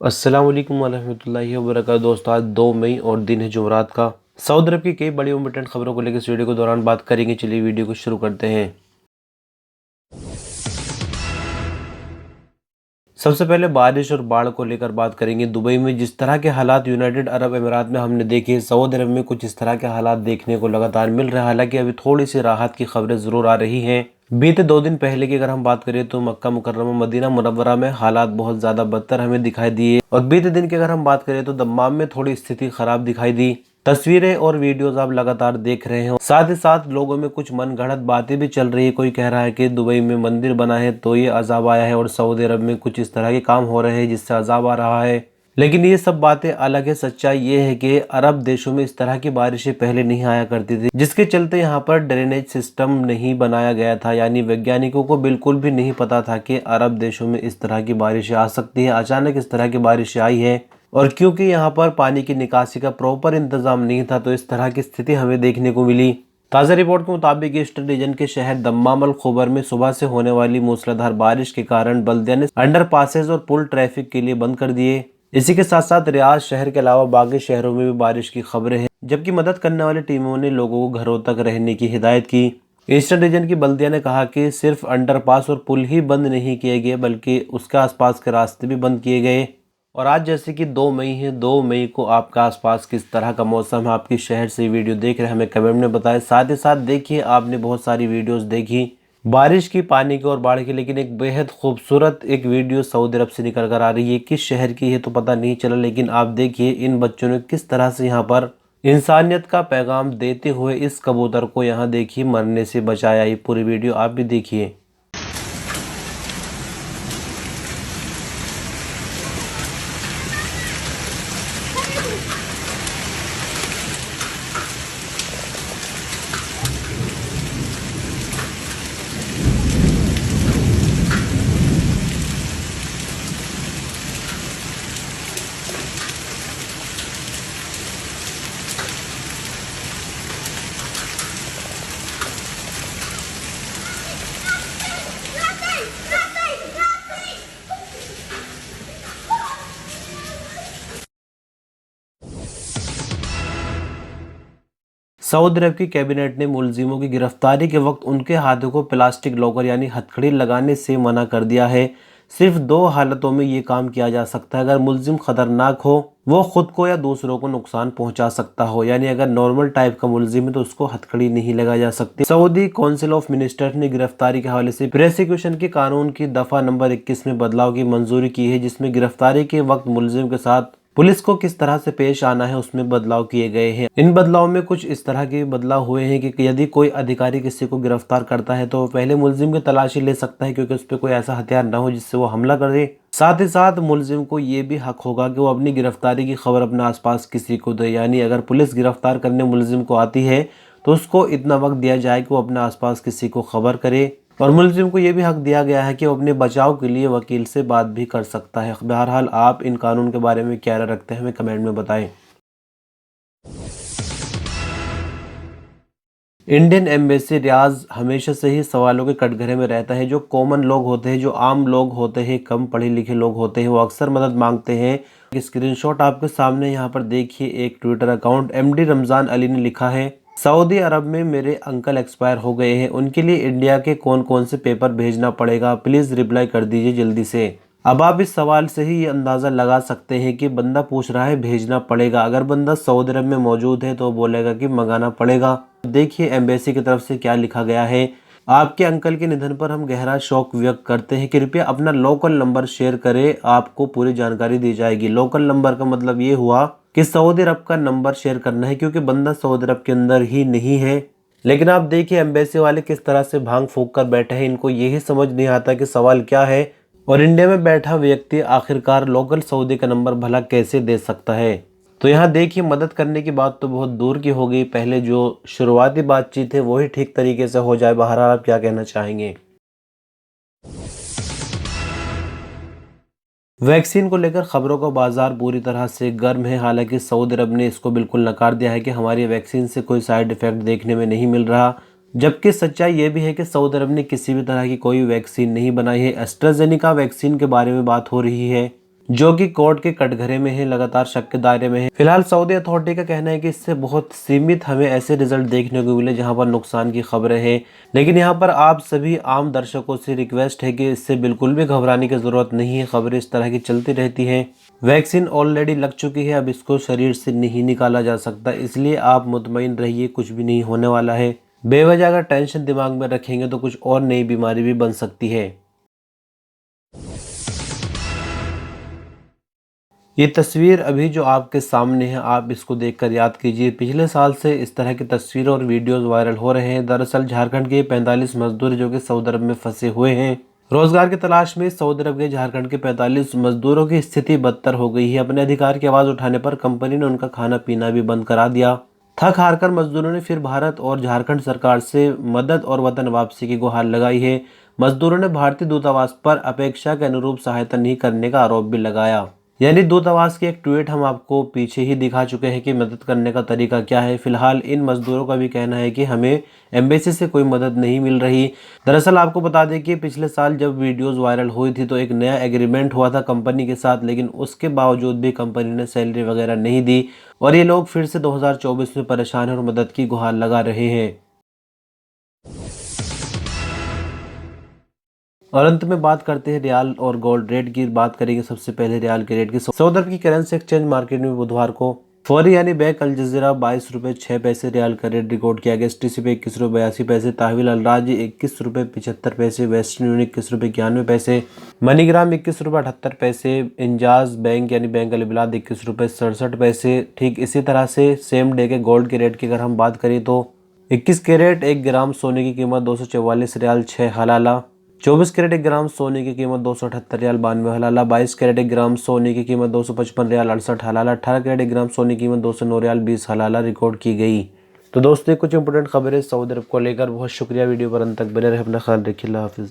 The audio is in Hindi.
अस्सलाम वालेकुम वरहमतुल्लाहि वबरकातुहू। दोस्तों, आज 2 मई और दिन है जुमरात का। सऊदी अरब की कई बड़ी इंपॉर्टेंट खबरों को लेकर इस वीडियो के दौरान बात करेंगे। चलिए वीडियो को शुरू करते हैं। सबसे पहले बारिश और बाढ़ को लेकर बात करेंगे। दुबई में जिस तरह के हालात यूनाइटेड अरब अमीरात में हमने देखे, सऊदी अरब में कुछ इस तरह के हालात देखने को लगातार मिल रहे हैं। हालांकि अभी थोड़ी सी राहत की खबरें जरूर आ रही हैं। बीते 2 दिन पहले की अगर हम बात करें तो मक्का मुकर्रमा मदीना मुनव्वरा में हालात बहुत ज्यादा बदतर हमें दिखाई दिए, और बीते दिन की अगर हम बात करें तो दम्माम में थोड़ी स्थिति खराब दिखाई दी। तस्वीरें और वीडियोस आप लगातार देख रहे हैं। साथ ही साथ लोगों में कुछ मन गढ़ंत बातें भी चल रही है। कोई कह रहा है कि दुबई में मंदिर बना है तो ये अजाब आया है, और सऊदी अरब में कुछ इस तरह के काम हो रहे हैं जिससे अजाब आ रहा है। लेकिन ये सब बातें अलग है। सच्चाई ये है कि अरब देशों में इस तरह की बारिशें पहले नहीं आया करती थी, जिसके चलते यहाँ पर ड्रेनेज सिस्टम नहीं बनाया गया था। यानी वैज्ञानिकों को बिल्कुल भी नहीं पता था कि अरब देशों में इस तरह की बारिशें आ सकती है। अचानक इस तरह की बारिशें आई है, और क्योंकि यहाँ पर पानी की निकासी का प्रॉपर इंतजाम नहीं था तो इस तरह की स्थिति हमें देखने को मिली। ताज़ा रिपोर्ट के मुताबिक ईस्टर्न रीजन के शहर दम्माम अल खुबर में सुबह से होने वाली मूसलाधार बारिश के कारण बल्दिया ने अंडरपासेज और पुल ट्रैफिक के लिए बंद कर दिए। इसी के साथ साथ रियाद शहर के अलावा बाकी शहरों में भी बारिश की खबरें हैं, जबकि मदद करने वाली टीमों ने लोगों को घरों तक रहने की हिदायत की। ईस्टर्न रीजन की बल्दिया ने कहा कि सिर्फ अंडरपास और पुल ही बंद नहीं किए गए, बल्कि उसके आसपास के रास्ते भी बंद किए गए। और आज जैसे कि 2 मई है, 2 मई को आपका आसपास किस तरह का मौसम है, आपकी शहर से वीडियो देख रहे हैं, हमें कमेंट में बताएं। साथ ही साथ देखिए, आपने बहुत सारी वीडियोस देखी बारिश की, पानी की और बाढ़ की, लेकिन एक बेहद खूबसूरत एक वीडियो सऊदी अरब से निकल कर आ रही है। किस शहर की है तो पता नहीं चला, लेकिन आप देखिए इन बच्चों ने किस तरह से यहाँ पर इंसानियत का पैगाम देते हुए इस कबूतर को यहाँ देखिए मरने से बचाया। ये पूरी वीडियो आप भी देखिए। सऊदी अरब की कैबिनेट ने मुलजिमों की गिरफ्तारी के वक्त उनके हाथों को प्लास्टिक लॉकर यानी हथकड़ी लगाने से मना कर दिया है। सिर्फ 2 हालतों में ये काम किया जा सकता है। अगर मुलजिम खतरनाक हो, वो खुद को या दूसरों को नुकसान पहुंचा सकता हो, यानी अगर नॉर्मल टाइप का मुलजिम है तो उसको हथकड़ी नहीं लगाई जा सकती। सऊदी काउंसिल ऑफ मिनिस्टर्स ने गिरफ्तारी के हवाले से प्रोसिक्यूशन के कानून की दफा नंबर 21 में बदलाव की मंजूरी की है, जिसमें गिरफ्तारी के वक्त मुलजिम के साथ पुलिस को किस तरह से पेश आना है उसमें बदलाव किए गए हैं। इन बदलाव में कुछ इस तरह के बदलाव हुए हैं कि यदि कोई अधिकारी किसी को गिरफ्तार करता है तो वो पहले मुलजिम की तलाशी ले सकता है, क्योंकि उस पर कोई ऐसा हथियार ना हो जिससे वो हमला कर दे। साथ ही साथ मुलजिम को ये भी हक होगा कि वो अपनी गिरफ्तारी की खबर अपने आसपास किसी को दे। यानी अगर पुलिस गिरफ्तार करने मुलजिम को आती है तो उसको इतना वक्त दिया जाए कि वो अपने आसपास किसी को खबर करे, और मुलजिम को यह भी हक दिया गया है कि वो अपने बचाव के लिए वकील से बात भी कर सकता है। बहरहाल आप इन कानून के बारे में क्या राय रखते हैं, हमें कमेंट में बताएं। इंडियन एम्बेसी रियाज हमेशा से ही सवालों के कटघरे में रहता है। जो कॉमन लोग होते हैं, जो आम लोग होते हैं, कम पढ़े लिखे लोग होते हैं, वो अक्सर मदद मांगते हैं। स्क्रीनशॉट आपके सामने यहाँ पर देखिए। एक Twitter account MD Ramzan Ali ने लिखा है, सऊदी अरब में मेरे अंकल एक्सपायर हो गए हैं, उनके लिए इंडिया के कौन कौन से पेपर भेजना पड़ेगा, प्लीज रिप्लाई कर दीजिए जल्दी से। अब आप इस सवाल से ही ये अंदाजा लगा सकते हैं कि बंदा पूछ रहा है भेजना पड़ेगा। अगर बंदा सऊदी अरब में मौजूद है तो बोलेगा कि मंगाना पड़ेगा। देखिए एम्बेसी की तरफ से क्या लिखा गया है। आपके अंकल के निधन पर हम गहरा शोक व्यक्त करते हैं, कृपया अपना लोकल नंबर शेयर करें, आपको पूरी जानकारी दी जाएगी। लोकल नंबर का मतलब ये हुआ कि सऊदी अरब का नंबर शेयर करना है, क्योंकि बंदा सऊदी अरब के अंदर ही नहीं है। लेकिन आप देखिए एम्बेसी वाले किस तरह से भांग फूंक कर बैठे हैं। इनको यही समझ नहीं आता कि सवाल क्या है, और इंडिया में बैठा व्यक्ति आखिरकार लोकल सऊदी का नंबर भला कैसे दे सकता है। तो यहाँ देखिए, मदद करने की बात तो बहुत दूर की हो गई, पहले जो शुरुआती बातचीत है वही ठीक तरीके से हो जाए। बहरहाल आप क्या कहना चाहेंगे। वैक्सीन को लेकर खबरों का बाजार पूरी तरह से गर्म है। हालांकि सऊदी अरब ने इसको बिल्कुल नकार दिया है कि हमारी वैक्सीन से कोई साइड इफेक्ट देखने में नहीं मिल रहा, जबकि सच्चाई ये भी है कि सऊदी अरब ने किसी भी तरह की कोई वैक्सीन नहीं बनाई है। एस्ट्राजेनेका वैक्सीन के बारे में बात हो रही है, जो कि कोर्ट के कटघरे में है, लगातार शक के दायरे में है। फिलहाल सऊदी अथॉरिटी का कहना है कि इससे बहुत सीमित हमें ऐसे रिजल्ट देखने को मिले जहां पर नुकसान की खबरें हैं, लेकिन यहां पर आप सभी आम दर्शकों से रिक्वेस्ट है कि इससे बिल्कुल भी घबराने की जरूरत नहीं है। खबरें इस तरह की चलती रहती हैं। वैक्सीन ऑलरेडी लग चुकी है, अब इसको शरीर से नहीं निकाला जा सकता, इसलिए आप मुतमईन रहिए, कुछ भी नहीं होने वाला है। बेवजह अगर टेंशन दिमाग में रखेंगे तो कुछ और नई बीमारी भी बन सकती है। ये तस्वीर अभी जो आपके सामने है, आप इसको देखकर याद कीजिए, पिछले साल से इस तरह की तस्वीरें और वीडियोस वायरल हो रहे हैं। दरअसल झारखंड के 45 मजदूर जो कि सऊदी अरब में फंसे हुए हैं, रोजगार की तलाश में सऊदी अरब के झारखंड के 45 मजदूरों की स्थिति बदतर हो गई है। अपने अधिकार की आवाज उठाने पर कंपनी ने उनका खाना पीना भी बंद करा दिया। थक हारकर मजदूरों ने फिर भारत और झारखंड सरकार से मदद और वतन वापसी की गुहार लगाई है। मजदूरों ने भारतीय दूतावास पर अपेक्षा के अनुरूप सहायता नहीं करने का आरोप भी लगाया। यानी दूतावास की एक ट्वीट हम आपको पीछे ही दिखा चुके हैं कि मदद करने का तरीका क्या है। फिलहाल इन मजदूरों का भी कहना है कि हमें एम्बेसी से कोई मदद नहीं मिल रही। दरअसल आपको बता दें कि पिछले साल जब वीडियोस वायरल हुई थी तो एक नया एग्रीमेंट हुआ था कंपनी के साथ, लेकिन उसके बावजूद भी कंपनी ने सैलरी वगैरह नहीं दी और ये लोग फिर से 2024 में परेशान हैं और मदद की गुहार लगा रहे हैं। और अंत में बात करते हैं रियाल और गोल्ड रेट की। बात करेंगे सबसे पहले रियाल के रेट की। सऊदी अरब की करेंसी एक्सचेंज मार्केट में बुधवार को फौरी यानी बैक अल जजीरा 22 रुपये 6 पैसे रियाल का रेट रिकॉर्ड किया गया। STC पे 21 रुपये 82 पैसे, तहवील अल राजी 21 रुपये 75 पैसे, वेस्टर्न यूनियन 21 रुपये 91 पैसे, मनीग्राम 21 रुपये 78 पैसे, इंजाज बैंक यानी बैंक अल बिलाद 21 रुपये 67 पैसे। ठीक इसी तरह से सेम डे के गोल्ड के रेट की अगर हम बात करें तो 21 कैरेट 1 ग्राम सोने की कीमत 244 रियाल 6 हलाला, 24 कैरेट 1 ग्राम सोने की कीमत 278 रियाल 92 हलाला, 22 कैरेट 1 ग्राम सोने की कीमत 255 रियाल 68 हलाला, 18 कैरेट 1 ग्राम सोने की कीमत 209 रियाल 20 हलाला रिकॉर्ड की गई। तो दोस्तों कुछ इंपोर्टेंट खबरें सऊदी अरब को लेकर। बहुत शुक्रिया, वीडियो पर अंत तक बने रहे, अपना ख्याल रखिए, अल्लाह हाफिज़।